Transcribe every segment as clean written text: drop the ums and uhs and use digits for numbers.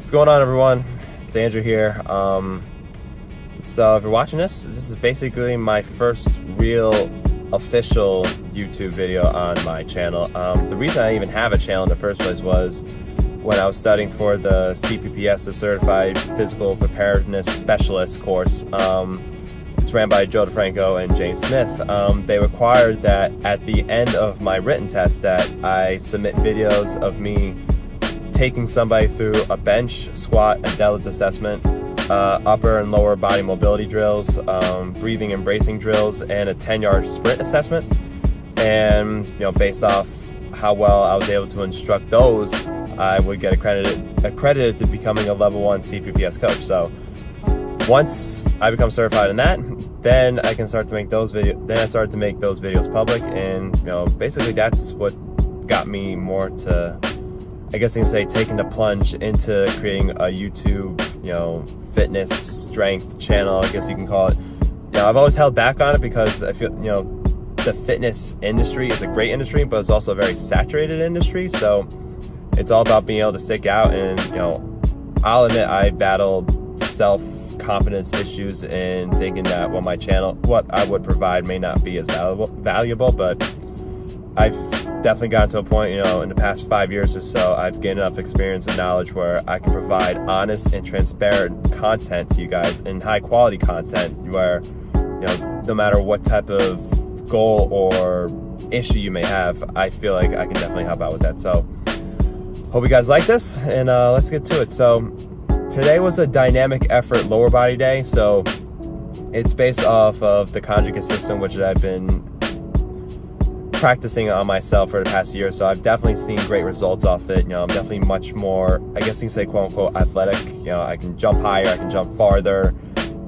What's going on, everyone? It's Andrew here. So if you're watching this is basically my first real official YouTube video on my channel. The reason I even have a channel in the first place was when I was studying for the CPPS, the Certified Physical Preparedness Specialist course. It's ran by Joe DeFranco and Jane Smith. They required that at the end of my written test that I submit videos of me taking somebody through a bench, squat, and deadlift assessment, upper and lower body mobility drills, breathing and bracing drills, and a 10-yard sprint assessment. And based off how well I was able to instruct those, I would get accredited to becoming a level 1 CPPS coach. So once I become certified in that, then I can start to make those videos. Then I started to make those videos public, and basically that's what got me more to, I guess you can say, taking the plunge into creating a YouTube, fitness strength channel, I guess you can call it. I've always held back on it because I feel, the fitness industry is a great industry, but it's also a very saturated industry. So it's all about being able to stick out. And, I'll admit I battled self-confidence issues and thinking that, well, my channel, what I would provide may not be as valuable, but I've definitely gotten to a point, in the past 5 years or so, I've gained enough experience and knowledge where I can provide honest and transparent content to you guys, and high quality content where, no matter what type of goal or issue you may have, I feel like I can definitely help out with that. So hope you guys like this, and let's get to it. So today was a dynamic effort lower body day. So it's based off of the conjugate system, which I've been practicing on myself for the past year. So I've definitely seen great results off it. I'm definitely much more, I guess you can say, quote unquote, athletic. I can jump higher, I can jump farther.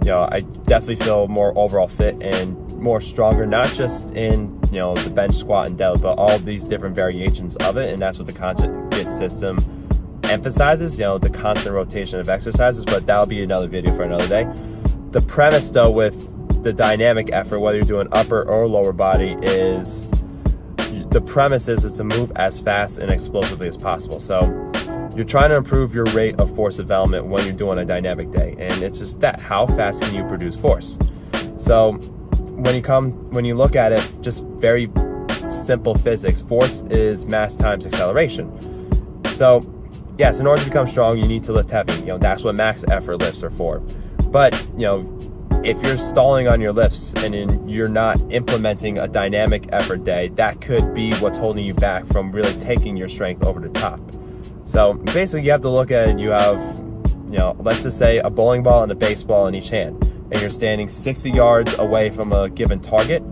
I definitely feel more overall fit and more stronger, not just in, the bench, squat, and deadlift, but all these different variations of it. And that's what the conjugate system emphasizes, the constant rotation of exercises. But that'll be another video for another day. The premise, though, with the dynamic effort, whether you're doing upper or lower body, is the premise is to move as fast and explosively as possible. So you're trying to improve your rate of force development when you're doing a dynamic day, and it's just that, how fast can you produce force? So when you look at it, just very simple physics, force is mass times acceleration. So yes, in order to become strong, you need to lift heavy. That's what max effort lifts are for. But if you're stalling on your lifts and you're not implementing a dynamic effort day, that could be what's holding you back from really taking your strength over the top. So basically, you have to look at it. You have, let's just say a bowling ball and a baseball in each hand, and you're standing 60 yards away from a given target.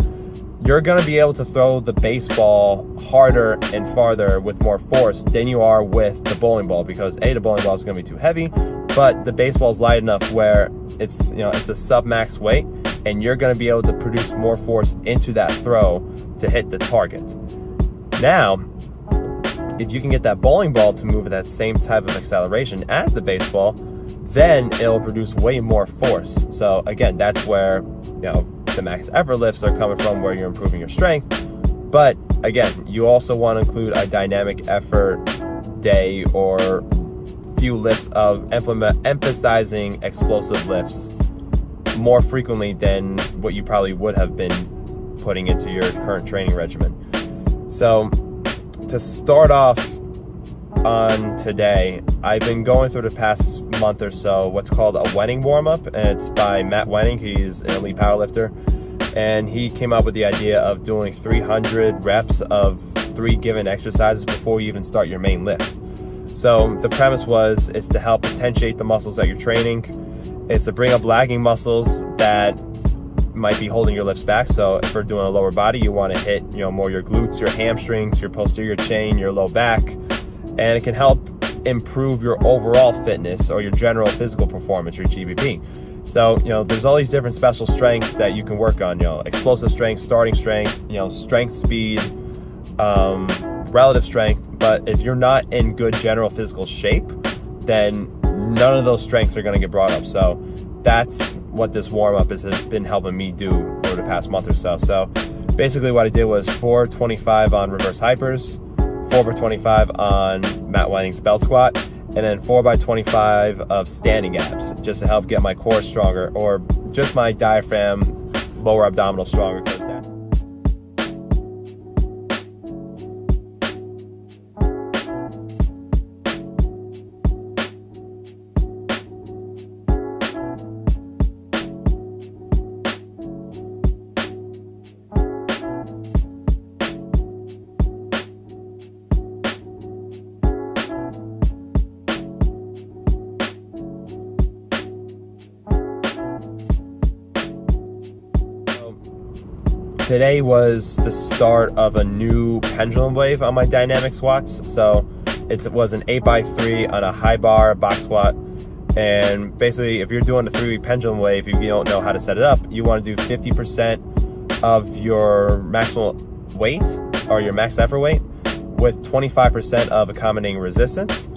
You're going to be able to throw the baseball harder and farther with more force than you are with the bowling ball, because the bowling ball is going to be too heavy, but the baseball is light enough where it's a sub-max weight, and you're going to be able to produce more force into that throw to hit the target. Now, if you can get that bowling ball to move at that same type of acceleration as the baseball, then it'll produce way more force. So again, that's where the max effort lifts are coming from, where you're improving your strength. But again, you also want to include a dynamic effort day or few lifts of emphasizing explosive lifts more frequently than what you probably would have been putting into your current training regimen. So to start off on today, I've been going through the past month or so what's called a Wenning warm-up, and it's by Matt Wenning. He's an elite powerlifter, and he came up with the idea of doing 300 reps of 3 given exercises before you even start your main lift. So the premise is to help potentiate the muscles that you're training. It's to bring up lagging muscles that might be holding your lifts back. So if we're doing a lower body, you want to hit more your glutes, your hamstrings, your posterior chain, your low back, and it can help improve your overall fitness or your general physical performance, your GPP. So there's all these different special strengths that you can work on. Explosive strength, starting strength, strength, speed, relative strength. But if you're not in good general physical shape, then none of those strengths are going to get brought up. So that's what this warm-up has been helping me do over the past month or so. So basically what I did was 425 on reverse hypers, 4 per 25 on Matt Wenning's belt squat, and then 4x25 of standing abs, just to help get my core stronger, or just my diaphragm, lower abdominal stronger. Today was the start of a new pendulum wave on my dynamic squats. So it was an 8x3 on a high bar box squat. And basically, if you're doing a 3-week pendulum wave, if you don't know how to set it up, you want to do 50% of your maximal weight or your max effort weight with 25% of accommodating resistance.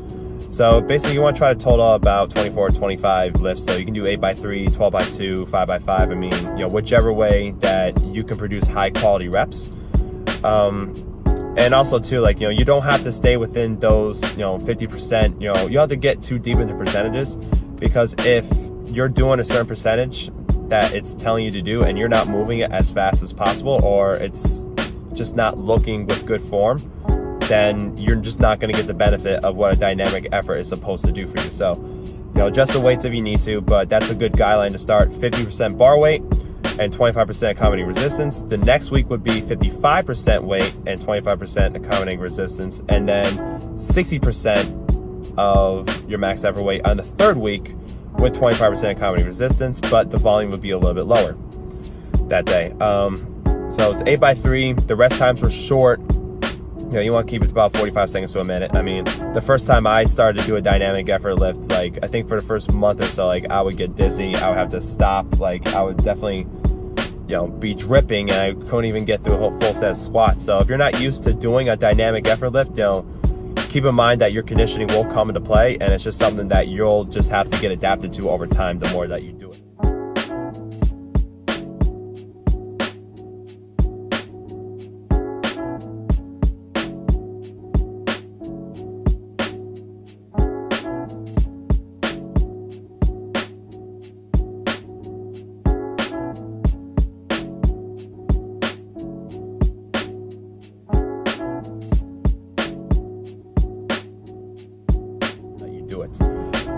So basically you want to try to total about 24, 25 lifts. So you can do 8x3, 12x2, 5x5. I mean, whichever way that you can produce high quality reps. And also too, like, you don't have to stay within those, 50%, you don't have to get too deep into percentages, because if you're doing a certain percentage that it's telling you to do and you're not moving it as fast as possible, or it's just not looking with good form, then you're just not going to get the benefit of what a dynamic effort is supposed to do for you. So, adjust the weights if you need to, but that's a good guideline to start. 50% bar weight and 25% accommodating resistance. The next week would be 55% weight and 25% accommodating resistance, and then 60% of your max effort weight on the third week with 25% accommodating resistance, but the volume would be a little bit lower that day. So it's 8x3. The rest times were short. You want to keep it to about 45 seconds to a minute. I mean, the first time I started to do a dynamic effort lift, like, I think for the first month or so, like, I would get dizzy. I would have to stop. Like, I would definitely, be dripping, and I couldn't even get through a whole full set of squats. So if you're not used to doing a dynamic effort lift, keep in mind that your conditioning will come into play, and it's just something that you'll just have to get adapted to over time the more that you do it.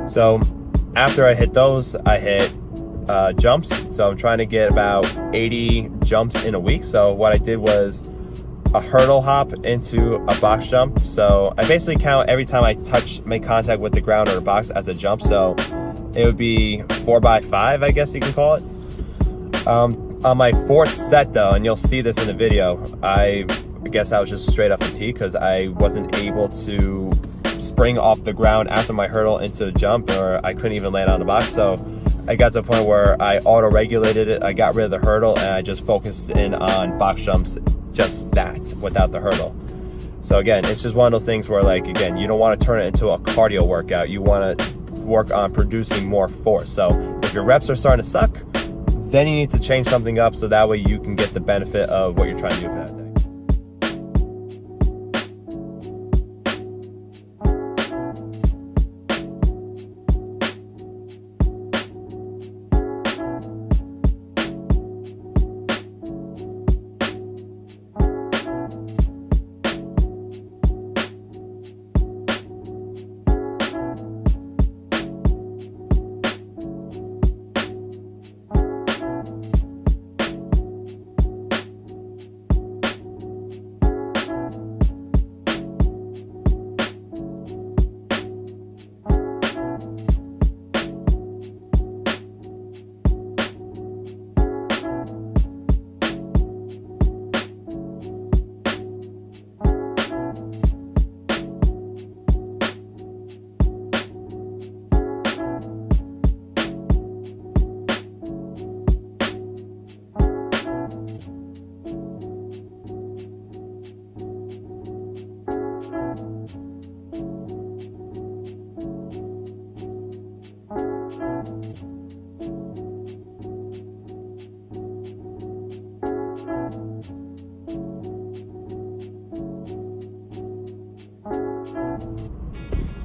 So after I hit those, I hit jumps. So I'm trying to get about 80 jumps in a week. So what I did was a hurdle hop into a box jump. So I basically count every time I make contact with the ground or the box as a jump. So it would be 4x5, I guess you can call it. On my fourth set though, and you'll see this in the video, I guess I was just straight off the tee because I wasn't able to spring off the ground after my hurdle into the jump, or I couldn't even land on the box. So I got to a point where I auto-regulated it. I got rid of the hurdle and I just focused in on box jumps, just that, without the hurdle. So again, it's just one of those things where, like, again, you don't want to turn it into a cardio workout. You want to work on producing more force. So if your reps are starting to suck, then you need to change something up so that way you can get the benefit of what you're trying to do for that day.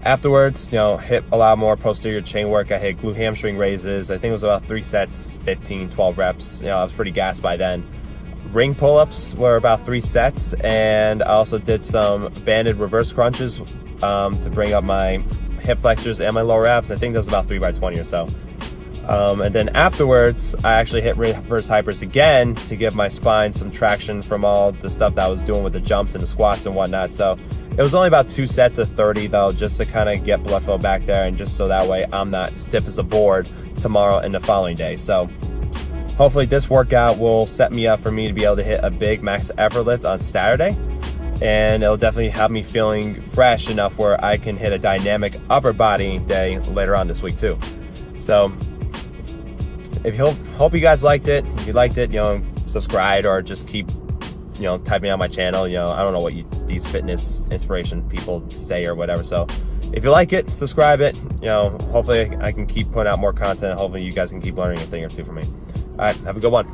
Afterwards, you know, hit a lot more posterior chain work. I hit glute hamstring raises. I think it was about 3 sets, 15, 12 reps. You know, I was pretty gassed by then. Ring pull-ups were about 3 sets, and I also did some banded reverse crunches to bring up my hip flexors and my lower abs. I think that was about 3 by 20 or so. And then afterwards, I actually hit reverse hypers again to give my spine some traction from all the stuff that I was doing with the jumps and the squats and whatnot. So it was only about 2 sets of 30 though, just to kind of get blood flow back there, and just so that way I'm not stiff as a board tomorrow and the following day. So hopefully this workout will set me up for me to be able to hit a big max effort lift on Saturday. And it'll definitely have me feeling fresh enough where I can hit a dynamic upper body day later on this week too. So hope you guys liked it. If you liked it, you know, subscribe or just keep, you know, typing on my channel. You know, I don't know what these fitness inspiration people say or whatever. So if you like it, subscribe it. You know, hopefully I can keep putting out more content. Hopefully you guys can keep learning a thing or two from me. All right, have a good one.